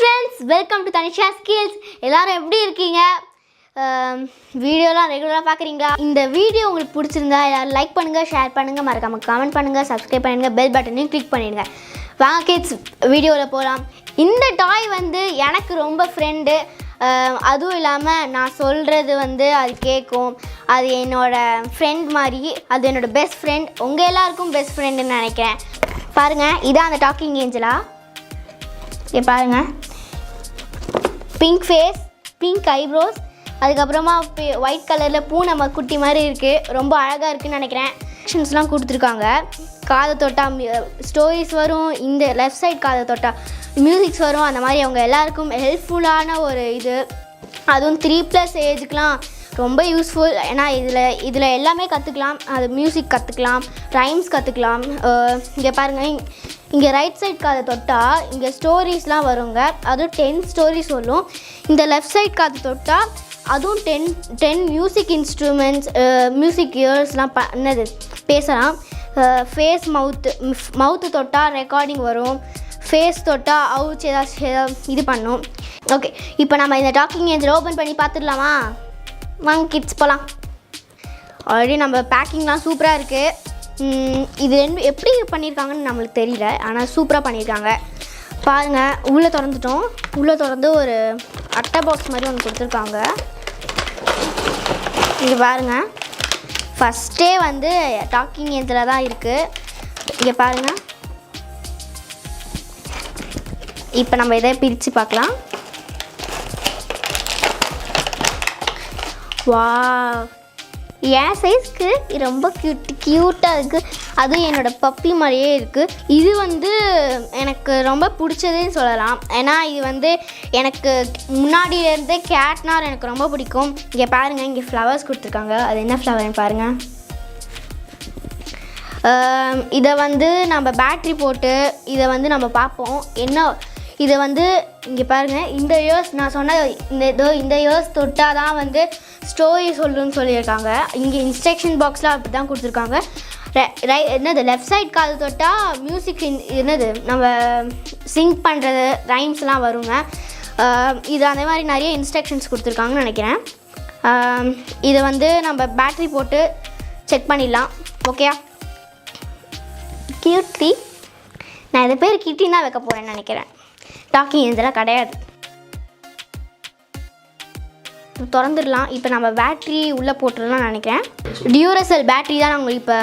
friends, welcome to Tanisha skills. எல்லாரும் எப்படி இருக்கீங்க? வீடியோலாம் ரெகுலரா பார்க்கறீங்களா? இந்த வீடியோ உங்களுக்கு பிடிச்சிருந்தா எல்லாரும் லைக் பண்ணுங்க, ஷேர் பண்ணுங்க, மறக்காம கமெண்ட் பண்ணுங்க, Subscribe பண்ணுங்க, பெல் பட்டனையும் கிளிக் பண்ணிடுங்க. வாங்க கிட்ஸ் வீடியோல போலாம். இந்த டாய் வந்து எனக்கு ரொம்ப ஃப்ரெண்ட். அதுவும் இல்லாமல் நான் சொல்கிறது வந்து அது கேட்கும். அது என்னோடய ஃப்ரெண்ட் மாதிரி. அது என்னோடய பெஸ்ட் ஃப்ரெண்ட். உங்கள் எல்லாருக்கும் பெஸ்ட் ஃப்ரெண்டுன்னு நினைக்கிறேன். பாருங்கள், இதான் அந்த டாக்கிங் ஏஞ்சலா. இங்கே பாருங்கள், பிங்க் ஃபேஸ், பிங்க் ஐப்ரோஸ், அதுக்கப்புறமா ஒயிட் கலரில் பூனை குட்டி மாதிரி இருக்குது. ரொம்ப அழகாக இருக்குதுன்னு நினைக்கிறேன். ஆக்ஷன்ஸ்லாம் கொடுத்துருக்காங்க. காதை தொட்டால் ஸ்டோரிஸ் வரும், இந்த லெஃப்ட் சைட் காதை தொட்டால் மியூசிக்ஸ் வரும். அந்த மாதிரி அவங்க எல்லாருக்கும் ஹெல்ப்ஃபுல்லான ஒரு இது. அதுவும் 3+ ஏஜுக்கெலாம் ரொம்ப யூஸ்ஃபுல். ஏன்னா இதில் எல்லாமே கற்றுக்கலாம். அது மியூசிக் கற்றுக்கலாம், ரைம்ஸ் கற்றுக்கலாம். இங்கே பாருங்கள், இங்கே ரைட் சைட் காதை தொட்டால் இங்கே ஸ்டோரிஸ்லாம் வருங்க. அதுவும் 10 ஸ்டோரிஸ் சொல்லும். இந்த லெஃப்ட் சைட் காதை தொட்டால் அதுவும் 10 மியூசிக் இன்ஸ்ட்ருமெண்ட்ஸ், மியூசிக் இயர்ஸ்லாம் என்னது பேசலாம். ஃபேஸ் மவுத்து தொட்டால் ரெக்கார்டிங் வரும். ஃபேஸ் தொட்டால் அவுச் ஏதாச்சும் இது பண்ணும். ஓகே, இப்போ நம்ம இந்த டாக்கிங் ஏஞ்சல் ஓப்பன் பண்ணி பார்த்துடலாமா? வாங்க கிட்ஸ் போகலாம். ஆல்ரெடி நம்ம பேக்கிங்லாம் சூப்பராக இருக்குது. இது எப்படி பண்ணியிருக்காங்கன்னு நம்மளுக்கு தெரியல, ஆனால் சூப்பராக பண்ணியிருக்காங்க. பாருங்கள், உள்ளே திறந்துட்டோம். உள்ளே திறந்து ஒரு அட்டை பாக்ஸ் மாதிரி ஒன்று கொடுத்துருக்காங்க. இங்கே பாருங்கள், ஃபஸ்ட்டே வந்து டாக்கிங் ஏஞ்சலில் தான் இருக்குது. இங்கே பாருங்கள். இப்போ நம்ம இதை பிரித்து பார்க்கலாம். வா, என் சைஸ்க்கு ரொம்ப க்யூட்டாக இருக்குது. அதுவும் என்னோடய பப்பி மாதிரியே இருக்குது. இது வந்து எனக்கு ரொம்ப பிடிச்சதுன்னு சொல்லலாம். ஏன்னா இது வந்து எனக்கு முன்னாடியிலேருந்தே கேட்னால் எனக்கு ரொம்ப பிடிக்கும். இங்கே பாருங்கள், இங்கே ஃப்ளவர்ஸ் கொடுத்துருக்காங்க. அது என்ன ஃப்ளவர்னு பாருங்கள். இதை வந்து நம்ம பேட்ரி போட்டு இதை வந்து நம்ம பார்ப்போம். என்ன இதை வந்து இங்கே பாருங்கள், இந்த இயர்ஸ் நான் சொன்ன இந்த இயர்ஸ் தொட்டால் தான் வந்து ஸ்டோரி சொல்லுன்னு சொல்லியிருக்காங்க. இங்கே இன்ஸ்ட்ரக்ஷன் பாக்ஸில் அப்படி தான் கொடுத்துருக்காங்க. என்னது லெஃப்ட் சைட் காது தொட்டால் மியூசிக் என்னது நம்ம சிங்க் பண்ணுறது ரைம்ஸ்லாம் வருங்க. இது அந்த மாதிரி நிறைய இன்ஸ்ட்ரக்ஷன்ஸ் கொடுத்துருக்காங்கன்னு நினைக்கிறேன். இதை வந்து நம்ம பேட்ரி போட்டு செக் பண்ணிடலாம். ஓகேயா? கியூட்டி, நான் இதை பேர் கிட்டின்னு தான் வைக்க போகிறேன்னு நினைக்கிறேன். டாக்கிங் ஏஞ்சலாம் கிடையாது. திறந்துடலாம். இப்போ நம்ம பேட்ரி உள்ளே போட்டுடலாம் நினைக்கிறேன். டியூரசெல் பேட்ரி தான் நான் இப்போ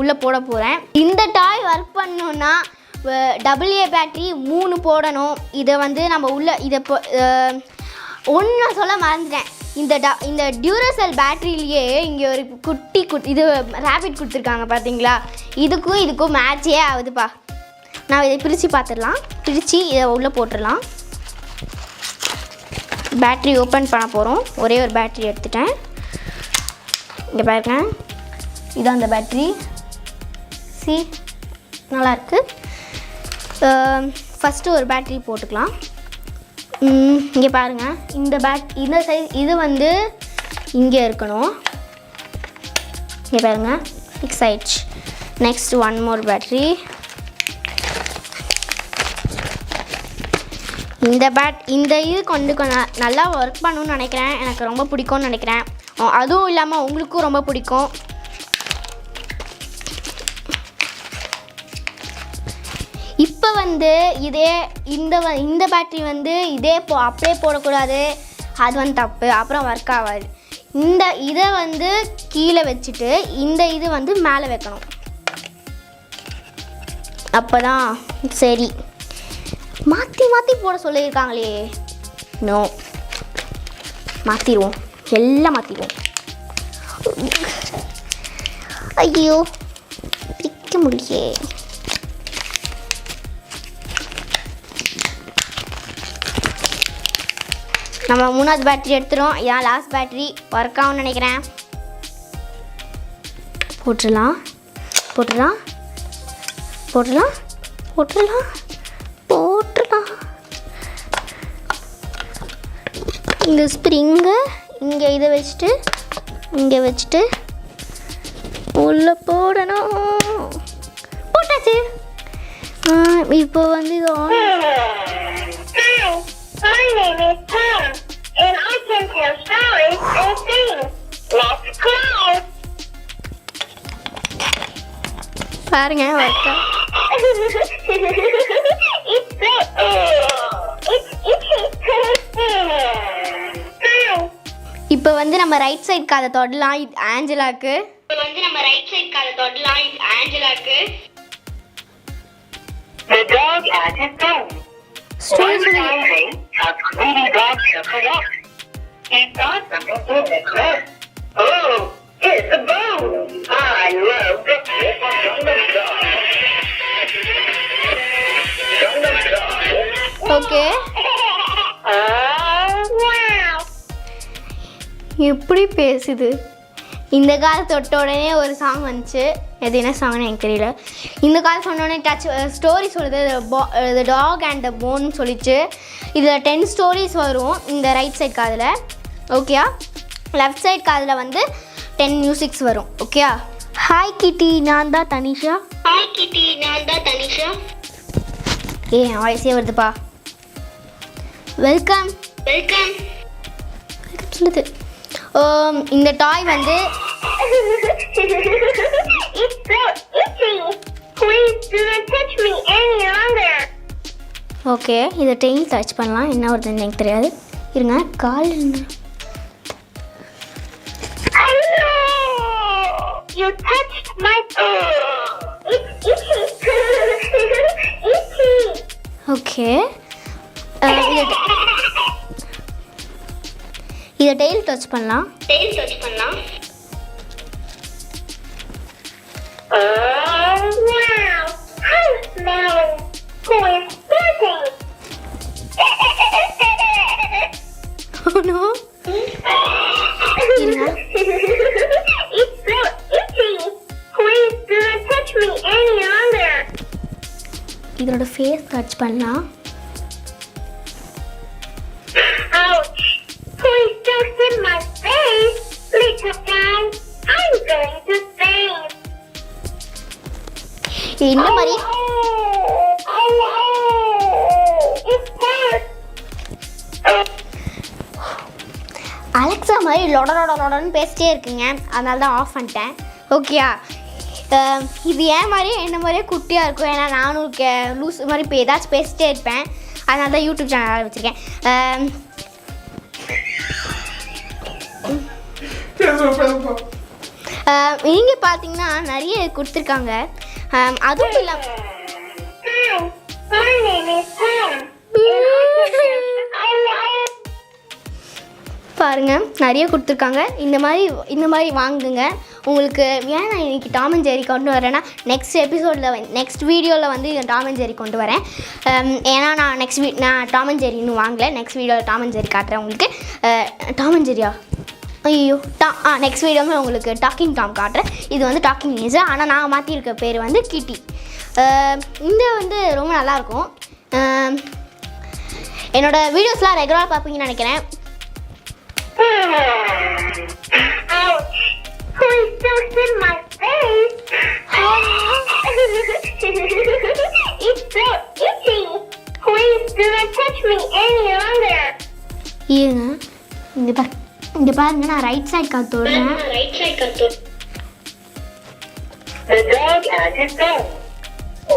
உள்ளே போட போகிறேன். இந்த டாய் ஒர்க் பண்ணணுன்னா AA பேட்ரி 3 போடணும். இதை வந்து நம்ம இதை ஒன்று சொல்ல மறந்துட்டேன். இந்த டியூரசெல் பேட்ரியிலேயே இங்கே ஒரு குட்டி இது ரேபிட் கொடுத்துருக்காங்க பார்த்தீங்களா? இதுக்கும் மேட்சே ஆகுதுப்பா. நான் இதை பிரித்து பார்த்துடலாம். பிரித்து இதை உள்ளே போட்டுடலாம். பேட்ரி ஓப்பன் பண்ண போகிறோம். ஒரே ஒரு பேட்ரி எடுத்துட்டேன். இங்கே பாருங்க, இதான் அந்த பேட்ரி. நல்லாயிருக்கு. ஃபஸ்ட்டு ஒரு பேட்ரி போட்டுக்கலாம். இங்கே பாருங்கள், இந்த சைஸ் இது வந்து இங்கே இருக்கணும். இங்கே பாருங்கள், ஃபிக்ஸ் ஆயிடுச்சு. Next one more battery. இந்த இது கொஞ்சம் நல்லா ஒர்க் பண்ணணும்னு நினைக்கிறேன். எனக்கு ரொம்ப பிடிக்கும்னு நினைக்கிறேன். அதுவும் இல்லாமல் உங்களுக்கும் ரொம்ப பிடிக்கும். இப்போ வந்து இந்த பேட்ரி வந்து அப்படியே போடக்கூடாது. அது வந்து தப்பு, அப்புறம் ஒர்க் ஆகாது. இதை வந்து கீழே வச்சுட்டு இது வந்து மேலே வைக்கணும். அப்போ தான் சரி. மாற்றி போட சொல்லியிருக்காங்களே. நோ, மாற்றிடுவோம். எல்லாம் மாற்றிடுவோம். ஐயோ, பிடிக்க முடியே. நம்ம 3வது பேட்ரி எடுத்துகிறோம். இதான் லாஸ்ட் பேட்ரி. ஒர்க் ஆகும்னு நினைக்கிறேன். போட்டுடலாம். இந்த ஸ்ப்ரிங்கை இங்கே வச்சுட்டு உள்ளே போடணும். போட்டாச்சு. இப்போ வந்து இது பாருங்க ஒர்க்கா. இப்போ வந்து நம்ம ரைட் சைடு காதை தொடலாம். இது ஆஞ்சலாக்கு. The dog has his bone. Story One morning, a greedy dog took a walk. He saw something in the crib. Oh, it's a bone. I love the taste of Jungle Dog. Jungle Dog. Okay. Oh, wow. எப்படி பேசுது? இந்த கால் தொட்ட உடனே ஒரு song வந்துச்சு. எது என்ன சாங்னு எனக்கு தெரியல. இந்த கால் சொன்ன உடனே டச் ஸ்டோரி சொல்லுது. த டாக் அண்ட் த போன் சொல்லிச்சு. இதில் 10 ஸ்டோரிஸ் வரும் இந்த ரைட் சைட் காதில். ஓகேயா? லெஃப்ட் சைட் காதில் வந்து 10 மியூசிக்ஸ் வரும். ஓகேயா? ஹாய் கிட்டி, நான் தான் தனிஷா. என் வாய்ஸே வருதுப்பா. வெல்கம் சொல்லுது. இந்த டாய் வந்து ஓகே, இதை டெய்ல் டச் பண்ணலாம். என்ன வருதுன்னு எனக்கு தெரியாது. இருங்க, கால் ஓகே. இதை டெய்ல் டச் பண்ணலாம். Oh no. இதோட ஃபேஸ் டச் பண்ணலாம். இந்த மாதிரி அலெக்ஸா மாதிரி லொடன்னு பேசிட்டே இருக்குங்க. அதனால தான் ஆஃப் பண்ணிட்டேன். ஓகேயா? இது ஏன் மாதிரியே என்ன மாதிரியே குட்டியாக இருக்கும். ஏன்னா நானும் லூஸ் மாதிரி இப்போ ஏதாச்சும் பேசிட்டே இருப்பேன். அதனால தான் யூடியூப் சேனல் ஆரம்பிச்சிருக்கேன். இங்கே பார்த்தீங்கன்னா நிறைய கொடுத்துருக்காங்க. அதுவும் இல்லாமல் பாருங்க நிறைய கொடுத்துருக்காங்க. இந்த மாதிரி வாங்குங்க. உங்களுக்கு ஏன் நான் இன்றைக்கி டாம் அண்ட் ஜெர்ரி கொண்டு வரேன்னா நெக்ஸ்ட் வீடியோவில் வந்து டாம் அண்ட் ஜெர்ரி கொண்டு வரேன். ஏன்னா நான் டாம் அண்ட் ஜெர்ரி இன்னும் வாங்கலை. நெக்ஸ்ட் வீடியோவில் டாம் அண்ட் ஜெர்ரி காட்டுறேன் உங்களுக்கு. டாம் அண்ட் ஜெர்ரியா? ஐயோ நெக்ஸ்ட் வீடியோவில் உங்களுக்கு டாக்கிங் டாம் காட்டுறேன். இது வந்து டாக்கிங் நிஞ்சா. ஆனால் நான் மாற்றிருக்க பேர் வந்து கிட்டி. இந்த வந்து ரொம்ப நல்லாயிருக்கும். என்னோடய வீடியோஸ்லாம் ரெகுலராக பார்ப்பீங்கன்னு நினைக்கிறேன். இங்க பாருங்க, நான் ரைட் சைடு கால் தொடுறேன். The dog has his bone.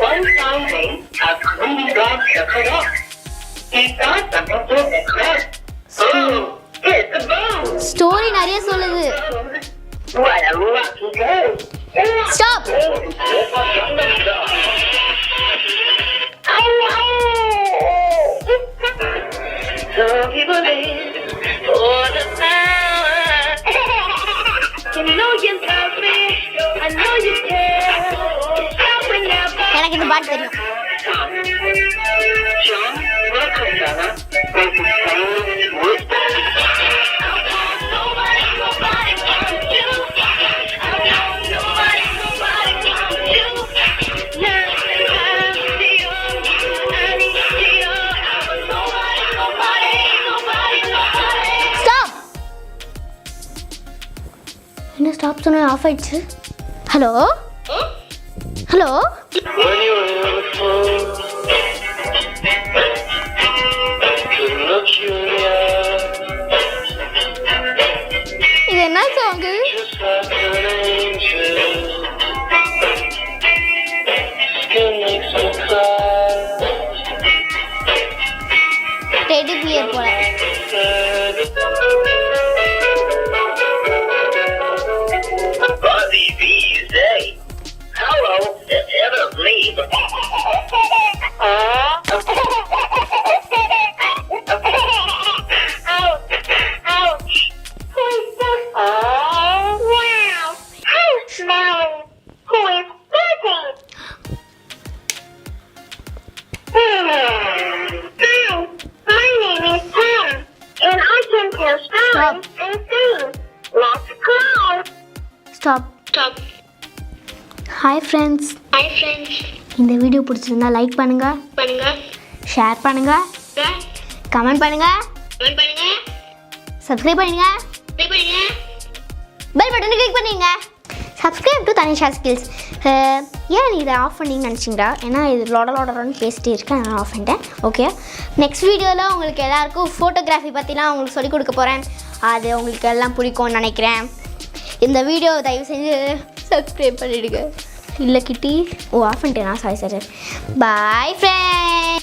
One morning, a greedy dog took a walk. He saw something in the crib. Oh, it's a bone. Story நிறைய சொல்லுது. What a lucky day. Stop. So people live for the power. You know you love me. I know you care. எனக்கு இந்த பாட்டு தெரியும். என்ன stop சொன்னா of ஆயிடுச்சு. Hello hello, இது என்ன சாங்கு? டெடி பியர் போல. Buzzy bees say, hello, it's me. Ouch. Oh, wow. Who's smiling? Who is busy? Hi, my name is Tom, and I can tell stories and sing. Let's go. Stop. Hi friends. இந்த video பிடிச்சிருந்தா like பண்ணுங்க, share பண்ணுங்க, comment பண்ணுங்க, subscribe பண்ணுங்க, bell பட்டனை click பண்ணுங்க. Subscribe to Tanisha skills. ஏன் இதை ஆஃப் பண்ணிங்கன்னு நினச்சிங்களா? ஏன்னா இது லொடன்னு பேசிட்டே இருக்கேன், நான் ஆஃப் பண்ணிட்டேன். ஓகே, நெக்ஸ்ட் வீடியோவில் உங்களுக்கு எல்லாருக்கும் ஃபோட்டோகிராஃபி பற்றிலாம் உங்களுக்கு சொல்லிக் கொடுக்க போகிறேன். அது உங்களுக்கு எல்லாம் பிடிக்கும்னு நினைக்கிறேன். இந்த வீடியோ தயவு செஞ்சு சப்ஸ்கிரைப் பண்ணிவிடுங்க. இல்லை கிட்டி, ஆஃப் பண்ணிட்டேனா? சாரி. Bye friends.